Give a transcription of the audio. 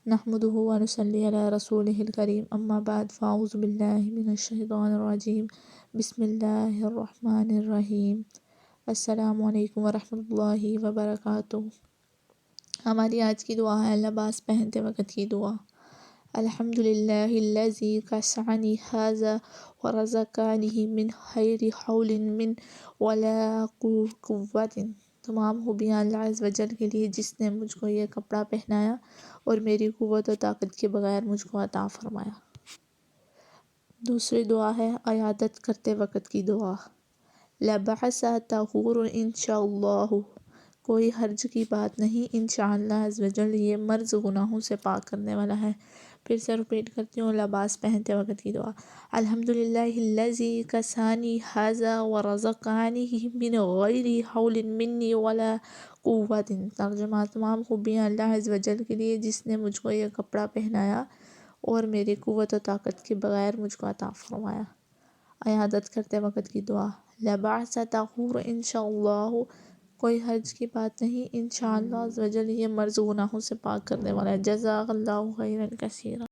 نحمده ونصلي على رسوله الكريم اما بعد فاعوذ باللہ من الشیطان الرجیم بسم اللہ الرحمن الرحیم۔ السلام علیکم ورحمۃ اللہ وبرکاتہ۔ ہماری آج کی دعا ہے لباس پہنتے وقت کی دعا۔ الحمدللہ الذی کسانی ھذا ورزقانی من غیر حول من ولا قوۃ۔ تمام خوبیاں اللہ عز و جل کے لیے جس نے مجھ کو یہ کپڑا پہنایا اور میری قوت و طاقت کے بغیر مجھ کو عطا فرمایا۔ دوسری دعا ہے عیادت کرتے وقت کی دعا۔ لبعث طہور انشاءاللہ، کوئی حرج کی بات نہیں، انشاءاللہ عز و جل یہ مرض گناہوں سے پاک کرنے والا ہے۔ پھر سے ریپیٹ کرتی ہوں، لباس پہنتے وقت کی دعا۔ الحمدللہ الذی کسانی ھذا ورزقانی من غیر حول منی ولا قوۃ۔ ترجمہ، تمام خوبیاں اللہ عز و جل کے لیے جس نے مجھ کو یہ کپڑا پہنایا اور میری قوت و طاقت کے بغیر مجھ کو عطا فرمایا۔ عیادت کرتے وقت کی دعا۔ لبعث طہور انشاءاللہ، کوئی حرج کی بات نہیں، انشاءاللہ عز و جل یہ مرض گناہوں سے پاک کرنے والا ہے۔ جزاک اللہ خیرا کثیرا۔